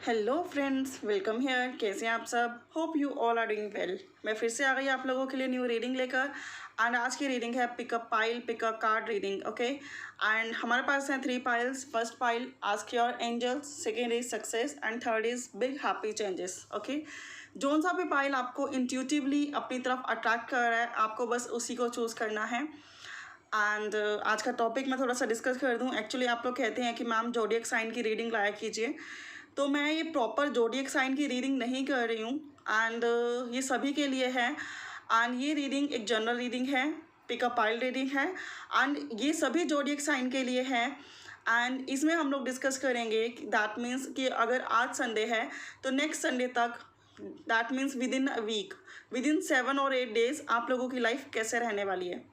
Hello friends, welcome here. कैसे हैं आप सब? Hope you all are doing well. मैं फिर से आ गई आप लोगों के लिए न्यू रीडिंग लेकर। एंड आज की रीडिंग है pickup pile, pickup card reading. Okay, and हमारे पास हैं 3 piles. First pile ask your angels, second is success and third is big happy changes. Okay, जोन सा भी पाइल आपको इंट्यूटिवली अपनी तरफ अट्रैक्ट कर रहा है, आपको बस उसी को चूज़ करना है। एंड आज का टॉपिक मैं थोड़ा सा डिस्कस कर दूं। एक्चुअली आप लोग कहते हैं कि मैम जोडियक साइन की रीडिंग लाया कीजिए, तो मैं ये प्रॉपर जोडियक साइन की रीडिंग नहीं कर रही हूँ। एंड ये सभी के लिए है। एंड ये रीडिंग एक जनरल रीडिंग है, पिकअप पाइल रीडिंग है। एंड ये सभी जोडियक साइन के लिए है। एंड इसमें हम लोग डिस्कस करेंगे कि दैट मीन्स कि अगर आज संडे है तो नेक्स्ट संडे तक, that means within a week, within 7 और 8 डेज आप लोगों की लाइफ कैसे रहने वाली है।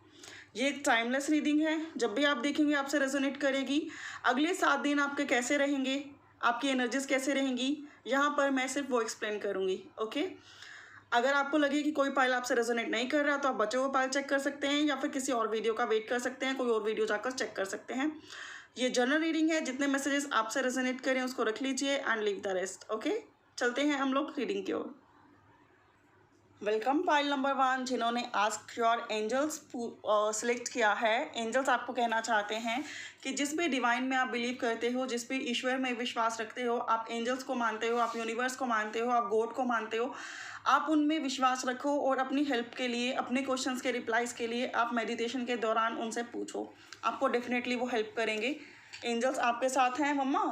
ये एक टाइमलेस रीडिंग है, जब भी आप देखेंगे आपसे रेजोनेट करेगी। अगले 7 दिन आपके कैसे रहेंगे, आपकी एनर्जीज कैसे रहेंगी, यहाँ पर मैं सिर्फ वो एक्सप्लेन करूँगी। ओके, अगर आपको लगे कि कोई पाइल आपसे रेजोनेट नहीं कर रहा तो आप बचे हुए पाइल चेक कर सकते हैं, या फिर किसी और वीडियो का वेट कर सकते हैं, कोई और वीडियो जाकर चेक कर सकते हैं। ये जनरल रीडिंग है, जितने मैसेजेस आपसे रेजोनेट करें उसको रख लीजिए and leave the rest. Okay, चलते हैं हम लोग रीडिंग की ओर। वेलकम पाइल नंबर 1, जिन्होंने आस्क योर एंजल्स सिलेक्ट किया है। एंजल्स आपको कहना चाहते हैं कि जिस भी डिवाइन में आप बिलीव करते हो, जिस भी ईश्वर में विश्वास रखते हो, आप एंजल्स को मानते हो, आप यूनिवर्स को मानते हो, आप गॉड को मानते हो, आप उनमें विश्वास रखो और अपनी हेल्प के लिए, अपने क्वेश्चंस के रिप्लाइज के लिए आप मेडिटेशन के दौरान उनसे पूछो, आपको डेफिनेटली वो हेल्प करेंगे। एंजल्स आपके साथ हैं मम्मा,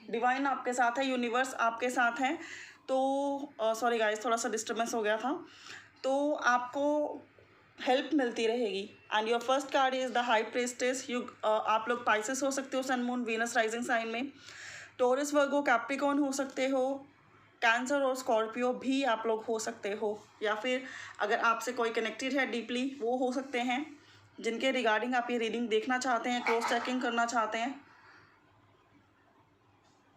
डिवाइन आपके साथ है, यूनिवर्स आपके साथ हैं। तो सॉरी गाइस, थोड़ा सा डिस्टर्बेंस हो गया था। तो आपको हेल्प मिलती रहेगी। And your first card is the high priestess. आप लोग पाइसेस हो सकते हो, sun moon Venus rising sign में, टोरस वर्गो कैप्रिकॉर्न हो सकते हो, कैंसर और स्कॉर्पियो भी आप लोग हो सकते हो, या फिर अगर आपसे कोई कनेक्टेड है डीपली वो हो सकते हैं, जिनके रिगार्डिंग आप ये रीडिंग देखना चाहते हैं, क्रॉस चेकिंग करना चाहते हैं।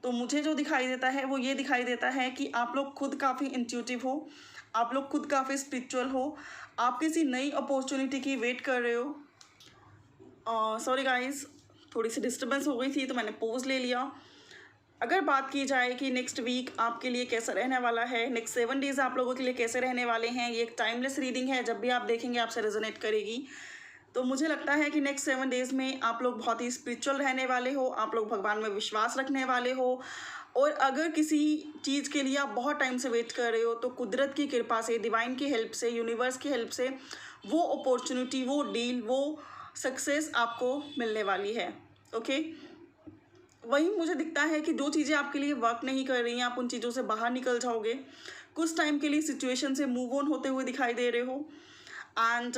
तो मुझे जो दिखाई देता है वो ये दिखाई देता है कि आप लोग खुद काफ़ी इंट्यूटिव हो, आप लोग खुद काफ़ी स्पिरिचुअल हो, आप किसी नई अपॉर्चुनिटी की वेट कर रहे हो। सॉरी गाइस, थोड़ी सी डिस्टर्बेंस हो गई थी तो मैंने पॉज ले लिया। अगर बात की जाए कि नेक्स्ट वीक आपके लिए कैसा रहने वाला है, नेक्स्ट 7 डेज़ आप लोगों के लिए कैसे रहने वाले हैं, ये एक टाइमलेस रीडिंग है, जब भी आप देखेंगे आपसे रेजोनेट करेगी। तो मुझे लगता है कि नेक्स्ट 7 डेज़ में आप लोग बहुत ही स्पिरिचुअल रहने वाले हो, आप लोग भगवान में विश्वास रखने वाले हो। और अगर किसी चीज़ के लिए आप बहुत टाइम से वेट कर रहे हो तो कुदरत की कृपा से, डिवाइन की हेल्प से, यूनिवर्स की हेल्प से वो अपॉर्चुनिटी, वो डील, वो सक्सेस आपको मिलने वाली है। ओके, वहीं मुझे दिखता है कि जो चीज़ें आपके लिए वर्क नहीं कर रही हैं, आप उन चीज़ों से बाहर निकल जाओगे, कुछ टाइम के लिए सिचुएशन से मूव ऑन होते हुए दिखाई दे रहे हो। एंड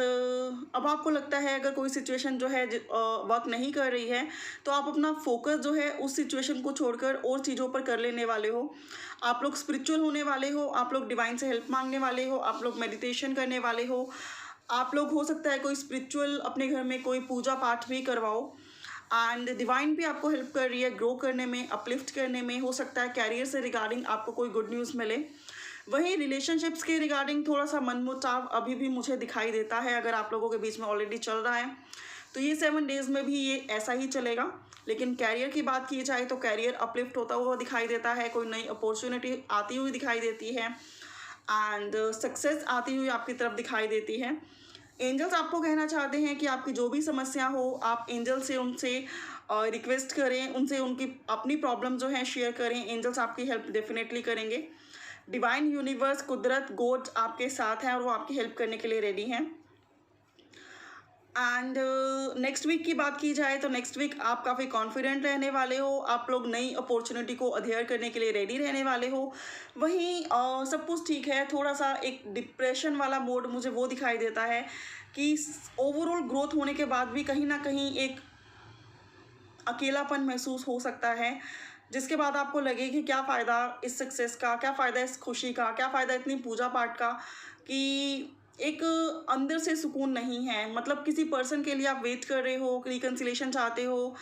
अब आपको लगता है अगर कोई सिचुएशन जो है वर्क नहीं कर रही है तो आप अपना फोकस जो है उस सिचुएशन को छोड़कर और चीज़ों पर कर लेने वाले हो। आप लोग स्पिरिचुअल होने वाले हो, आप लोग डिवाइन से हेल्प मांगने वाले हो, आप लोग मेडिटेशन करने वाले हो, आप लोग हो सकता है कोई स्पिरिचुअल अपने घर में कोई पूजा पाठ भी करवाओ। एंड डिवाइन भी आपको हेल्प कर रही है ग्रो करने में, अपलिफ्ट करने में। हो सकता है कैरियर से रिगार्डिंग आपको कोई गुड न्यूज़ मिले। वहीं रिलेशनशिप्स के रिगार्डिंग थोड़ा सा मनमुटाव अभी भी मुझे दिखाई देता है, अगर आप लोगों के बीच में ऑलरेडी चल रहा है तो ये 7 डेज़ में भी ये ऐसा ही चलेगा। लेकिन कैरियर की बात की जाए तो कैरियर अपलिफ्ट होता हुआ दिखाई देता है, कोई नई अपॉर्चुनिटी आती हुई दिखाई देती है एंड सक्सेस आती हुई आपकी तरफ दिखाई देती है। एंजल्स आपको कहना चाहते हैं कि आपकी जो भी समस्या हो, आप एंजल से उनसे रिक्वेस्ट करें, उनसे उनकी अपनी प्रॉब्लम जो है शेयर करें, एंजल्स आपकी हेल्प डेफिनेटली करेंगे। डिवाइन, यूनिवर्स, कुदरत, गॉड आपके साथ हैं और वो आपकी हेल्प करने के लिए रेडी हैं। एंड नेक्स्ट वीक की बात की जाए तो नेक्स्ट वीक आप काफ़ी कॉन्फिडेंट रहने वाले हो, आप लोग नई अपॉर्चुनिटी को अधेयर करने के लिए रेडी रहने वाले हो। वहीं सब कुछ ठीक है, थोड़ा सा एक डिप्रेशन वाला मोड मुझे वो दिखाई देता है कि ओवरऑल ग्रोथ होने के बाद भी कहीं ना कहीं एक अकेलापन महसूस हो सकता है, जिसके बाद आपको लगे कि क्या फ़ायदा इस सक्सेस का, क्या फ़ायदा इस खुशी का, क्या फ़ायदा इतनी पूजा पाठ का, कि एक अंदर से सुकून नहीं है। मतलब किसी पर्सन के लिए आप वेट कर रहे हो, रिकन्सिलेशन चाहते हो,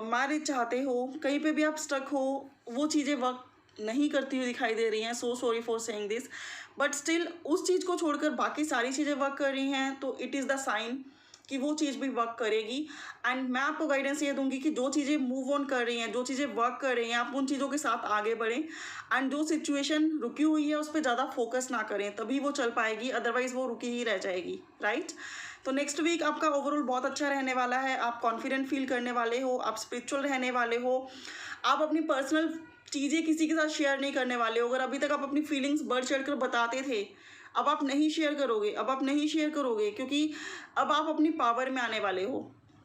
मैरिज चाहते हो, कहीं पे भी आप स्टक हो, वो चीज़ें वर्क नहीं करती हुई दिखाई दे रही हैं। So sorry for saying this, but still उस चीज़ को छोड़कर बाकी सारी चीज़ें वर्क कर रही हैं, तो इट इज़ द साइन कि वो चीज़ भी वर्क करेगी। एंड मैं आपको गाइडेंस ये दूंगी कि जो चीज़ें मूव ऑन कर रही हैं, जो चीज़ें वर्क कर रही हैं, आप उन चीज़ों के साथ आगे बढ़ें। एंड जो सिचुएशन रुकी हुई है उस पर ज़्यादा फोकस ना करें, तभी वो चल पाएगी, अदरवाइज़ वो रुकी ही रह जाएगी, राइट। तो नेक्स्ट वीक आपका ओवरऑल बहुत अच्छा रहने वाला है। आप कॉन्फिडेंट फील करने वाले हो, आप स्पिरिचुअल रहने वाले हो, आप अपनी पर्सनल चीज़ें किसी के साथ शेयर नहीं करने वाले हो। अगर अभी तक आप अपनी फीलिंग्स बढ़ चढ़ कर बताते थे, अब आप नहीं शेयर करोगे, अब आप नहीं शेयर करोगे, क्योंकि अब आप अपनी पावर में आने वाले हो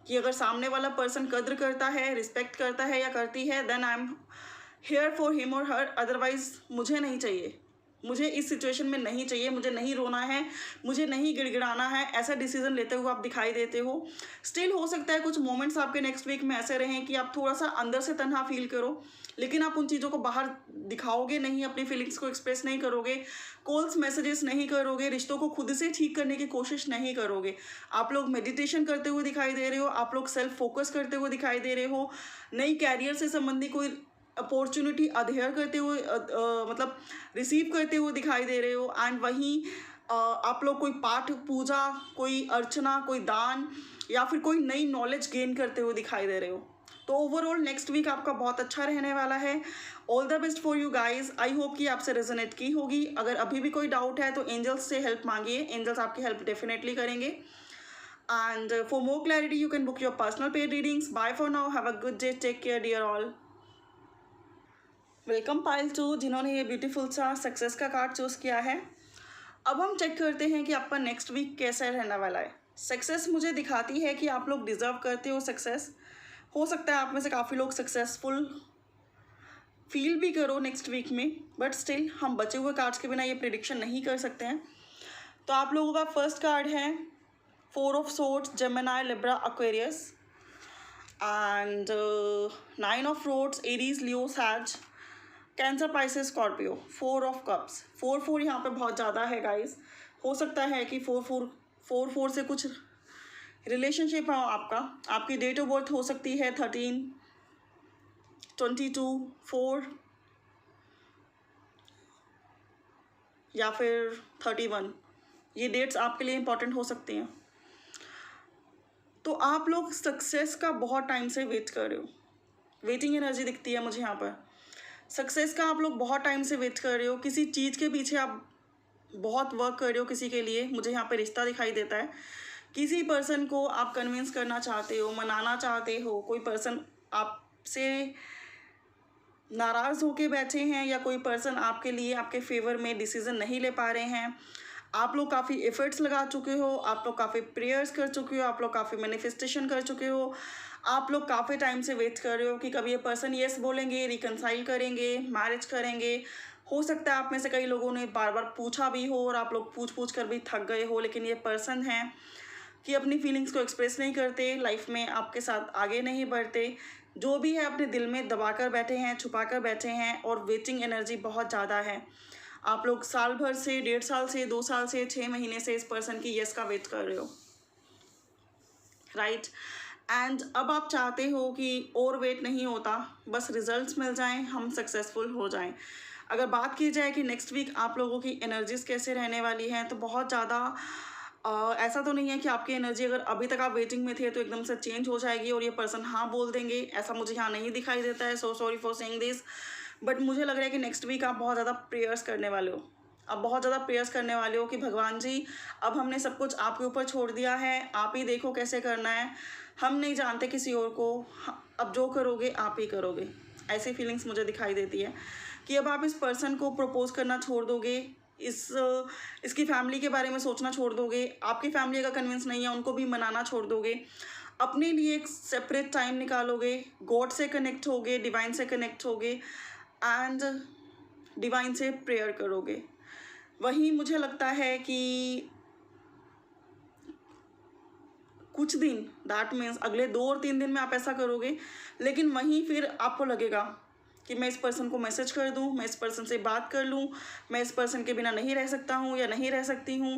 कि अगर सामने वाला पर्सन कद्र करता है, रिस्पेक्ट करता है या करती है, then I am here for him और हर, अदरवाइज मुझे नहीं चाहिए, मुझे इस सिचुएशन में नहीं चाहिए, मुझे नहीं रोना है, मुझे नहीं गिड़गिड़ाना है, ऐसा डिसीजन लेते हुए आप दिखाई देते हो। स्टिल हो सकता है कुछ मोमेंट्स आपके नेक्स्ट वीक में ऐसे रहें कि आप थोड़ा सा अंदर से तन्हा फील करो, लेकिन आप उन चीज़ों को बाहर दिखाओगे नहीं, अपनी फीलिंग्स को एक्सप्रेस नहीं करोगे, कॉल्स मैसेजेस नहीं करोगे, रिश्तों को खुद से ठीक करने की कोशिश नहीं करोगे। आप लोग मेडिटेशन करते हुए दिखाई दे रहे हो, आप लोग सेल्फ फोकस करते हुए दिखाई दे रहे हो, नई कैरियर से संबंधी कोई अपॉर्चुनिटी अधेयर करते हुए मतलब रिसीव करते हुए दिखाई दे रहे हो। एंड वहीं आप लोग कोई पाठ पूजा, कोई अर्चना, कोई दान या फिर कोई नई नॉलेज गेन करते हुए दिखाई दे रहे हो। तो ओवरऑल नेक्स्ट वीक आपका बहुत अच्छा रहने वाला है। All the best for you guys. I hope कि आपसे रेजोनेट की होगी। अगर अभी भी कोई डाउट है तो एंजल्स से हेल्प मांगिए, एंजल्स आपकी हेल्प डेफिनेटली करेंगे। And for more clarity you can book your personal paid readings. Bye for now, have a good day, take care dear all. Welcome pile 2, जिन्होंने ये ब्यूटीफुल सा success का card choose किया है। अब हम चेक करते हैं कि आपका नेक्स्ट वीक कैसा रहने वाला है। सक्सेस मुझे दिखाती है कि आप लोग डिज़र्व करते हो सक्सेस। हो सकता है आप में से काफ़ी लोग सक्सेसफुल फील भी करो नेक्स्ट वीक में, बट स्टिल हम बचे हुए कार्ड्स के बिना ये प्रिडिक्शन नहीं कर सकते हैं। तो आप लोगों का फर्स्ट कार्ड है 4 of swords, Gemini, Libra, Aquarius, and 9 of rods, Aries, Leo, Sage, Cancer, Pisces, Scorpio, 4 of cups. 4 यहाँ पे बहुत ज़्यादा है गाइस। हो सकता है कि 4 से कुछ रिलेशनशिप हो आपका। आपकी डेट ऑफ बर्थ हो सकती है 13, 22, 4 या फिर 31। ये डेट्स आपके लिए इंपॉर्टेंट हो सकती हैं। तो आप लोग सक्सेस का बहुत टाइम से वेट कर रहे हो। वेटिंग एनर्जी दिखती है मुझे यहाँ पर। सक्सेस का आप लोग बहुत टाइम से वेट कर रहे हो। किसी चीज़ के पीछे आप बहुत वर्क कर रहे हो किसी के लिए। मुझे यहाँ पे रिश्ता दिखाई देता है। किसी पर्सन को आप कन्विंस करना चाहते हो, मनाना चाहते हो। कोई पर्सन आपसे नाराज़ होके बैठे हैं या कोई पर्सन आपके लिए, आपके फेवर में डिसीज़न नहीं ले पा रहे हैं। आप लोग काफ़ी एफर्ट्स लगा चुके हो, आप लोग काफ़ी प्रेयर्स कर चुके हो, आप लोग काफ़ी मैनिफेस्टेशन कर चुके हो। आप लोग काफ़ी टाइम से वेट कर रहे हो कि कभी ये पर्सन येस बोलेंगे, रिकनसाइल करेंगे, मैरिज करेंगे। हो सकता है आप में से कई लोगों ने बार बार पूछा भी हो और आप लोग पूछ कर भी थक गए हो, लेकिन ये पर्सन है कि अपनी फीलिंग्स को एक्सप्रेस नहीं करते, लाइफ में आपके साथ आगे नहीं बढ़ते। जो भी है अपने दिल में दबा कर बैठे हैं, छुपा कर बैठे हैं, और वेटिंग एनर्जी बहुत ज़्यादा है। आप लोग साल भर से, 1.5 साल से, 2 साल से, 6 महीने से इस पर्सन की यस का वेट कर रहे हो, राइट। एंड अब आप चाहते हो कि और वेट नहीं होता, बस रिजल्ट्स मिल जाएं, हम सक्सेसफुल हो जाएं। अगर बात की जाए कि नेक्स्ट वीक आप लोगों की एनर्जीज़ कैसे रहने वाली हैं, तो बहुत ज़्यादा ऐसा तो नहीं है कि आपकी एनर्जी अगर अभी तक आप वेटिंग में थे तो एकदम से चेंज हो जाएगी और ये पर्सन हाँ बोल देंगे, ऐसा मुझे यहाँ नहीं दिखाई देता है। So sorry for saying this, but मुझे लग रहा है कि नेक्स्ट वीक आप बहुत ज़्यादा प्रेयर्स करने वाले हो। अब बहुत ज़्यादा प्रेयर्स करने वाले हो कि भगवान जी, अब हमने सब कुछ आपके ऊपर छोड़ दिया है, आप ही देखो कैसे करना है, हम नहीं जानते किसी और को, अब जो करोगे आप ही करोगे। ऐसी फीलिंग्स मुझे दिखाई देती है कि अब आप इस पर्सन को प्रपोज करना छोड़ दोगे, इसकी फैमिली के बारे में सोचना छोड़ दोगे। आपकी फैमिली अगर कन्विंस नहीं है, उनको भी मनाना छोड़ दोगे। अपने लिए एक सेपरेट टाइम निकालोगे, गॉड से कनेक्ट होगे, डिवाइन से कनेक्ट होगे एंड डिवाइन से प्रेयर करोगे। वहीं मुझे लगता है कि कुछ दिन, दैट मीन्स अगले 2 और 3 दिन में आप ऐसा करोगे, लेकिन वहीं फिर आपको लगेगा कि मैं इस पर्सन को मैसेज कर दूं, मैं इस पर्सन से बात कर लूं, मैं इस पर्सन के बिना नहीं रह सकता हूं या नहीं रह सकती हूं।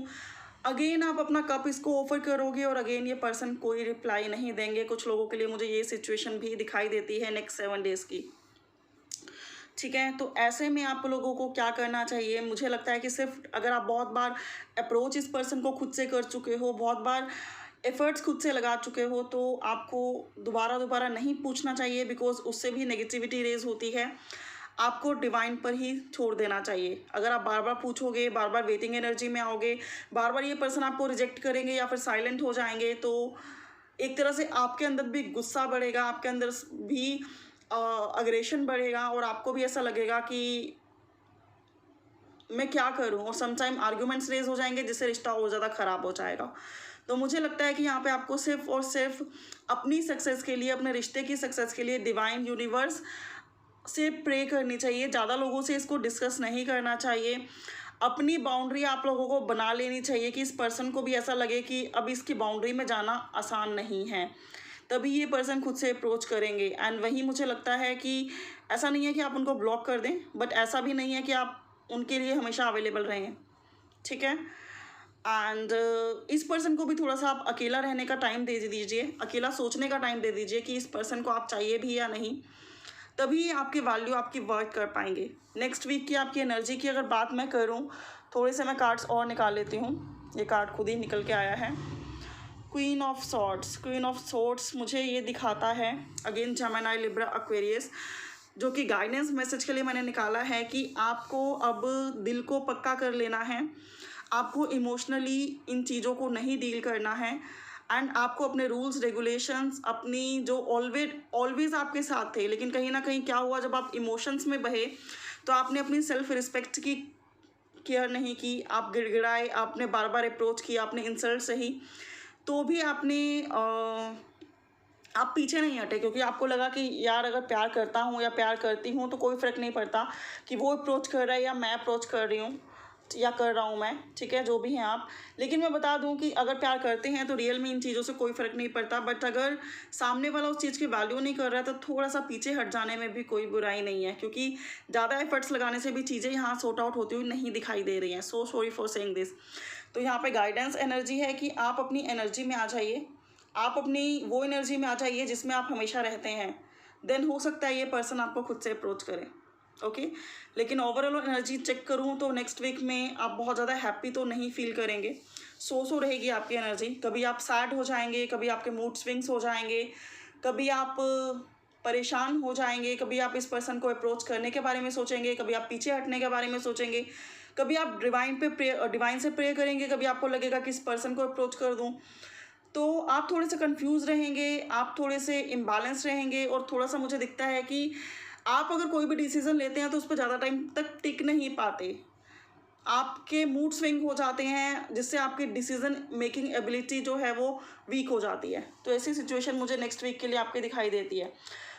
अगेन आप अपना कप इसको ऑफर करोगे और अगेन ये पर्सन कोई रिप्लाई नहीं देंगे। कुछ लोगों के लिए मुझे ये सिचुएशन भी दिखाई देती है नेक्स्ट 7 डेज़ की, ठीक है। तो ऐसे में आप लोगों को क्या करना चाहिए, मुझे लगता है कि सिर्फ अगर आप बहुत बार अप्रोच इस पर्सन को खुद से कर चुके हो, बहुत बार एफ़र्ट्स खुद से लगा चुके हो तो आपको दोबारा नहीं पूछना चाहिए, बिकॉज़ उससे भी नेगेटिविटी रेज़ होती है। आपको डिवाइन पर ही छोड़ देना चाहिए। अगर आप बार-बार पूछोगे, बार-बार वेटिंग एनर्जी में आओगे, बार-बार ये पर्सन आपको रिजेक्ट करेंगे या फिर साइलेंट हो जाएँगे, तो एक तरह से आपके अंदर भी गुस्सा बढ़ेगा, आपके अंदर भी अग्रेशन बढ़ेगा और आपको भी ऐसा लगेगा कि मैं क्या करूं, और समटाइम आर्ग्यूमेंट्स रेज हो जाएंगे जिससे रिश्ता और ज़्यादा ख़राब हो जाएगा। तो मुझे लगता है कि यहाँ पे आपको सिर्फ और सिर्फ अपनी सक्सेस के लिए, अपने रिश्ते की सक्सेस के लिए डिवाइन यूनिवर्स से प्रे करनी चाहिए। ज़्यादा लोगों से इसको डिस्कस नहीं करना चाहिए। अपनी बाउंड्री आप लोगों को बना लेनी चाहिए कि इस पर्सन को भी ऐसा लगे कि अब इसकी बाउंड्री में जाना आसान नहीं है, तभी ये पर्सन खुद से अप्रोच करेंगे। एंड वही मुझे लगता है कि ऐसा नहीं है कि आप उनको ब्लॉक कर दें, बट ऐसा भी नहीं है कि आप उनके लिए हमेशा अवेलेबल रहें, ठीक है। एंड इस पर्सन को भी थोड़ा सा आप अकेला रहने का टाइम दे दीजिए, अकेला सोचने का टाइम दे दीजिए कि इस पर्सन को आप चाहिए भी या नहीं, तभी आपकी वैल्यू, आपकी वर्क कर पाएंगे। नेक्स्ट वीक की आपकी एनर्जी की अगर बात मैं करूं, थोड़े से मैं कार्ड्स और निकाल लेती हूं। ये कार्ड खुद ही निकल के आया है, queen of swords. Queen of swords मुझे ये दिखाता है अगेन जेमिनी, लिब्रा, एक्वेरियस, जो कि गाइडेंस मैसेज के लिए मैंने निकाला है कि आपको अब दिल को पक्का कर लेना है, आपको इमोशनली इन चीज़ों को नहीं डील करना है, एंड आपको अपने रूल्स रेगुलेशंस, अपनी जो ऑलवेज आपके साथ थे, लेकिन कहीं ना कहीं क्या हुआ, जब आप इमोशंस में बहे तो आपने अपनी सेल्फ रिस्पेक्ट की केयर नहीं की, आप गिड़गिड़ाए, आपने बार बार अप्रोच किया, आपने इंसल्ट सही, तो भी आपने आप पीछे नहीं हटे, क्योंकि आपको लगा कि यार अगर प्यार करता हूँ या प्यार करती हूँ तो कोई फ़र्क नहीं पड़ता कि वो अप्रोच कर रहा है या मैं अप्रोच कर रही हूँ या कर रहा हूँ मैं, ठीक है, जो भी हैं आप। लेकिन मैं बता दूँ कि अगर प्यार करते हैं तो रियल में इन चीज़ों से कोई फ़र्क नहीं पड़ता, बट अगर सामने वाला उस चीज़ की वैल्यू नहीं कर रहा है तो थोड़ा सा पीछे हट जाने में भी कोई बुराई नहीं है, क्योंकि ज़्यादा एफर्ट्स लगाने से भी चीज़ें यहाँ सॉर्ट आउट होती हुई नहीं दिखाई दे रही हैं। So sorry for saying this. तो यहाँ पे गाइडेंस एनर्जी है कि आप अपनी एनर्जी में आ जाइए, आप अपनी वो एनर्जी में आ जाइए जिसमें आप हमेशा रहते हैं, देन हो सकता है ये पर्सन आपको खुद से अप्रोच करे, ओके। लेकिन ओवरऑल एनर्जी चेक करूँ तो नेक्स्ट वीक में आप बहुत ज़्यादा हैप्पी तो नहीं फील करेंगे, सो रहेगी आपकी एनर्जी। कभी आप सैड हो जाएंगे, कभी आपके मूड स्विंग्स हो जाएंगे, कभी आप परेशान हो जाएंगे, कभी आप इस पर्सन को अप्रोच करने के बारे में सोचेंगे, कभी आप पीछे हटने के बारे में सोचेंगे, कभी आप डिवाइन से प्रे करेंगे, कभी आपको लगेगा कि इस पर्सन को अप्रोच कर दूँ। तो आप थोड़े से कंफ्यूज रहेंगे, आप थोड़े से इम्बैलेंस रहेंगे, और थोड़ा सा मुझे दिखता है कि आप अगर कोई भी डिसीज़न लेते हैं तो उस पर ज़्यादा टाइम तक टिक नहीं पाते, आपके मूड स्विंग हो जाते हैं, जिससे आपकी डिसीज़न मेकिंग एबिलिटी जो है वो वीक हो जाती है। तो ऐसी सिचुएशन मुझे नेक्स्ट वीक के लिए आपके दिखाई देती है।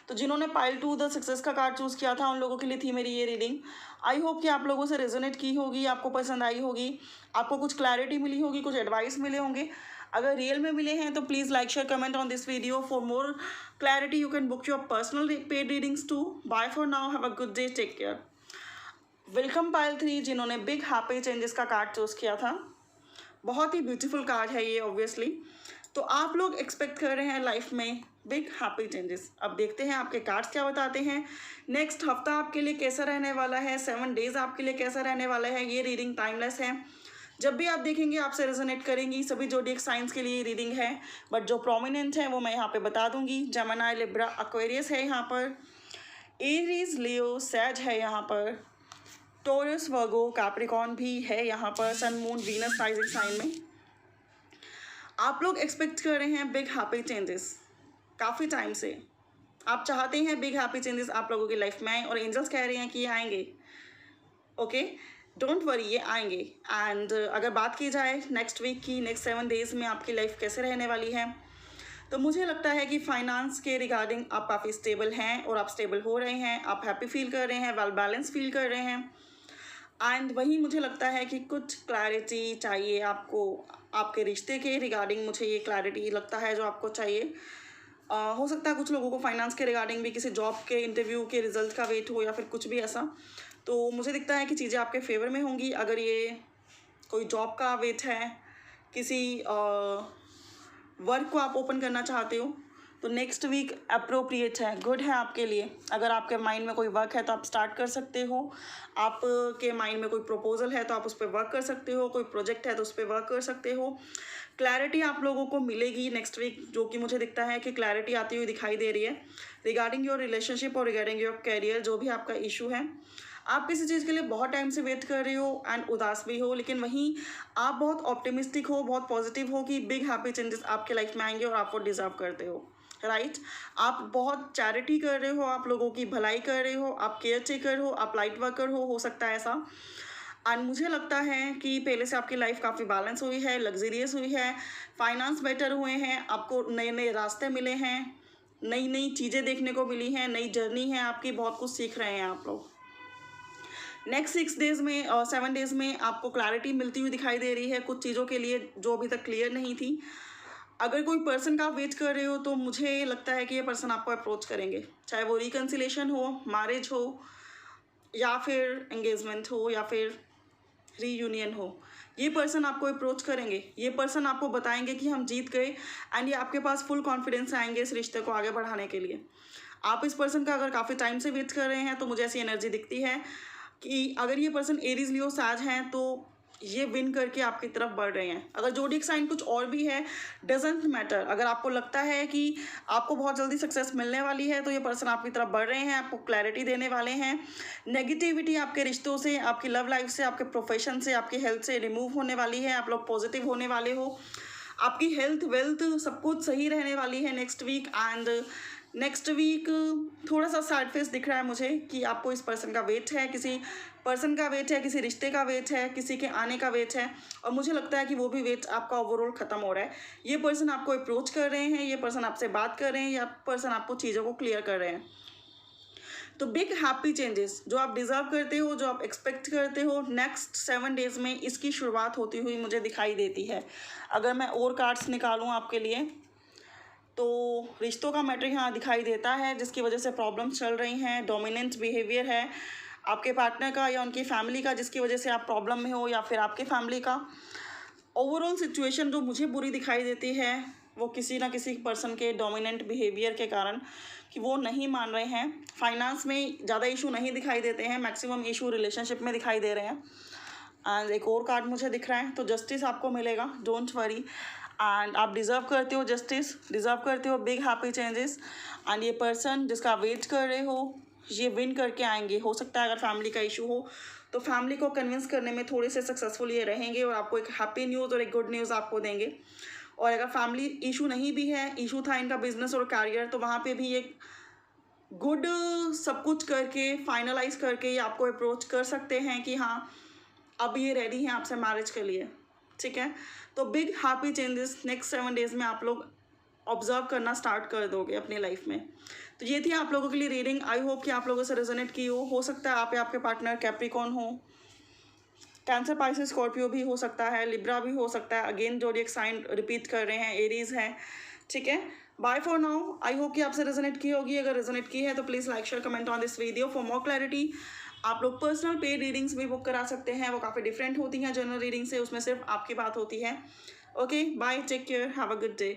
तो जिन्होंने पाइल 2 द सक्सेस का कार्ड चूज़ किया था उन लोगों के लिए थी मेरी ये रीडिंग। आई होप कि आप लोगों से रेजोनेट की होगी, आपको पसंद आई होगी, आपको कुछ क्लैरिटी मिली होगी, कुछ एडवाइस मिले होंगे। अगर रियल में मिले हैं तो please like share comment on this video. For more clarity you can book your personal paid readings too. Bye for now, have a good day, take care. Welcome pile 3 जिन्होंने big happy changes का card choose किया था, बहुत ही beautiful card है ये obviously. तो आप लोग एक्सपेक्ट कर रहे हैं लाइफ में बिग हैप्पी चेंजेस। अब देखते हैं आपके कार्ड्स क्या बताते हैं। नेक्स्ट हफ्ता आपके लिए कैसा रहने वाला है, 7 डेज आपके लिए कैसा रहने वाला है। ये रीडिंग टाइमलेस है, जब भी आप देखेंगे आपसे रेजोनेट करेंगी। सभी ज़ोडिएक साइंस के लिए रीडिंग है, बट जो प्रोमिनेंट है वो मैं यहाँ पे बता दूंगी। जेमिनी, लिब्रा, एक्वेरियस है यहाँ पर, एरीज, लियो, सैज है यहाँ पर, टॉरस, वर्गो, कैप्रिकॉर्न भी है यहाँ पर, सन, मून, वीनस राइजिंग साइन में। आप लोग एक्सपेक्ट कर रहे हैं बिग हैप्पी चेंजेस, काफ़ी टाइम से आप चाहते हैं बिग हैप्पी चेंजेस आप लोगों की लाइफ में आए, और एंजल्स कह रहे हैं कि ये आएंगे, ओके, डोंट वरी, ये आएंगे। एंड अगर बात की जाए नेक्स्ट वीक की, नेक्स्ट 7 डेज़ में आपकी लाइफ कैसे रहने वाली है, तो मुझे लगता है कि फाइनेंस के रिगार्डिंग आप काफ़ी स्टेबल हैं, और आप स्टेबल हो रहे हैं, आप हैप्पी फील कर रहे हैं, वेल बैलेंस फील कर रहे हैं। एंड वही मुझे लगता है कि कुछ क्लैरिटी चाहिए आपको आपके रिश्ते के रिगार्डिंग। मुझे ये क्लैरिटी लगता है जो आपको चाहिए। हो सकता है कुछ लोगों को फाइनेंस के रिगार्डिंग भी किसी जॉब के इंटरव्यू के रिजल्ट का वेट हो, या फिर कुछ भी ऐसा। तो मुझे दिखता है कि चीज़ें आपके फेवर में होंगी। अगर ये कोई जॉब का वेट है, किसी वर्क को आप ओपन करना चाहते हो, तो नेक्स्ट वीक अप्रोप्रिएट है, गुड है आपके लिए। अगर आपके माइंड में कोई वर्क है तो आप स्टार्ट कर सकते हो, आपके माइंड में कोई प्रपोजल है तो आप उस पर वर्क कर सकते हो, कोई प्रोजेक्ट है तो उस पर वर्क कर सकते हो। क्लैरिटी आप लोगों को मिलेगी नेक्स्ट वीक, जो कि मुझे दिखता है कि क्लैरिटी आती हुई दिखाई दे रही है रिगार्डिंग योर रिलेशनशिप और रिगार्डिंग योर कैरियर। जो भी आपका इशू है, आप किसी चीज़ के लिए बहुत टाइम से वेट कर रहे हो एंड उदास भी हो, लेकिन वहीं आप बहुत ऑप्टिमिस्टिक हो, बहुत पॉजिटिव हो कि बिग हैप्पी चेंजेस आपके लाइफ में आएंगे और आप वो डिजर्व करते हो, राइट। आप बहुत चैरिटी कर रहे हो, आप लोगों की भलाई कर रहे हो, आप केयर टेकर हो, आप लाइट वर्कर हो सकता है ऐसा। एंड मुझे लगता है कि पहले से आपकी लाइफ काफ़ी बैलेंस हुई है, लग्जरियस हुई है, फाइनेंस बेटर हुए हैं, आपको नए नए रास्ते मिले हैं, नई नई चीज़ें देखने को मिली हैं, नई जर्नी है आपकी, बहुत कुछ सीख रहे हैं आप लोग। नेक्स्ट 6 डेज़ में और 7 डेज़ में आपको क्लैरिटी मिलती हुई दिखाई दे रही है कुछ चीज़ों के लिए जो अभी तक क्लियर नहीं थी। अगर कोई पर्सन का आप वेट कर रहे हो तो मुझे लगता है कि ये पर्सन आपको अप्रोच करेंगे, चाहे वो रिकन्सिलेशन हो, मैरिज हो, या फिर एंगेजमेंट हो, या फिर रीयूनियन हो। ये पर्सन आपको अप्रोच करेंगे, ये पर्सन आपको बताएंगे कि हम जीत गए, एंड ये आपके पास फुल कॉन्फिडेंस आएंगे इस रिश्ते को आगे बढ़ाने के लिए। आप इस पर्सन का अगर काफ़ी टाइम से वेट कर रहे हैं तो मुझे ऐसी एनर्जी दिखती है कि अगर ये पर्सन एरीज लियो साज हैं तो ये विन करके आपकी तरफ बढ़ रहे हैं। अगर जोडिक साइन कुछ और भी है, डजेंट मैटर। अगर आपको लगता है कि आपको बहुत जल्दी सक्सेस मिलने वाली है तो ये पर्सन आपकी तरफ बढ़ रहे हैं, आपको क्लैरिटी देने वाले हैं। नेगेटिविटी आपके रिश्तों से, आपकी लव लाइफ से, आपके प्रोफेशन से, आपकी हेल्थ से रिमूव होने वाली है। आप लोग पॉजिटिव होने वाले हो, आपकी हेल्थ वेल्थ सब कुछ सही रहने वाली है next week. And next week थोड़ा सा सैड फेस दिख रहा है मुझे कि आपको इस पर्सन का वेट है, किसी पर्सन का वेट है, किसी रिश्ते का वेट है, किसी के आने का वेट है, और मुझे लगता है कि वो भी वेट आपका ओवरऑल ख़त्म हो रहा है। ये पर्सन आपको अप्रोच कर रहे हैं, ये पर्सन आपसे बात कर रहे हैं, या पर्सन आपको चीज़ों को क्लियर कर रहे हैं। तो बिग हैप्पी चेंजेस जो आप डिज़र्व करते हो, जो आप एक्सपेक्ट करते हो, नेक्स्ट 7 डेज़ में इसकी शुरुआत होती हुई मुझे दिखाई देती है। अगर मैं और कार्ड्स निकालूँ आपके लिए तो रिश्तों का मैटर यहाँ दिखाई देता है, जिसकी वजह से प्रॉब्लम्स चल रही हैं। डोमिनेंट बिहेवियर है आपके पार्टनर का या उनकी फैमिली का, जिसकी वजह से आप प्रॉब्लम में हो, या फिर आपके फैमिली का। ओवरऑल सिचुएशन जो मुझे बुरी दिखाई देती है वो किसी ना किसी पर्सन के डोमिनेंट बिहेवियर के कारण, कि वो नहीं मान रहे हैं। फाइनेंस में ज़्यादा इशू नहीं दिखाई देते हैं, मैक्सिमम इशू रिलेशनशिप में दिखाई दे रहे हैं। एंड एक और कार्ड मुझे दिख रहा है, तो जस्टिस आपको मिलेगा, डोंट वरी। एंड आप डिज़र्व करते हो जस्टिस, डिज़र्व करते हो बिग हैप्पी चेंजेस। एंड ये पर्सन जिसका वेट कर रहे हो ये विन करके आएंगे। हो सकता है अगर फैमिली का इशू हो तो फैमिली को कन्विंस करने में थोड़े से सक्सेसफुल ये रहेंगे और आपको एक हैप्पी न्यूज़ और एक गुड न्यूज़ आपको देंगे। और अगर फैमिली इशू नहीं भी है, इशू था इनका बिजनेस और कैरियर, तो वहाँ पे भी एक गुड सब कुछ करके फाइनलाइज करके ये आपको अप्रोच कर सकते हैं कि हाँ अब ये रेडी हैं आपसे मैरिज के लिए, ठीक है। तो big happy changes next 7 days में आप लोग ऑब्जर्व करना स्टार्ट कर दोगे अपनी लाइफ में। तो ये थी आप लोगों के लिए रीडिंग। आई होप कि आप लोगों से रेजोनेट की हो सकता है आप या आपके पार्टनर कैप्रिकॉर्न हो, कैंसर, पाइसेस, स्कॉर्पियो भी हो सकता है, लिब्रा भी हो सकता है। अगेन जोडिएक साइन रिपीट कर रहे हैं, एरीज है, ठीक है। Bye for now. I hope कि आपसे रेजोनेट की होगी। अगर रेजोनेट की है तो please like share comment on this video. For more clarity आप लोग पर्सनल पेड रीडिंग्स भी बुक करा सकते हैं, वो काफ़ी डिफरेंट होती हैं जनरल रीडिंग से, उसमें सिर्फ आपकी बात होती है। Okay bye, take care, have a good day.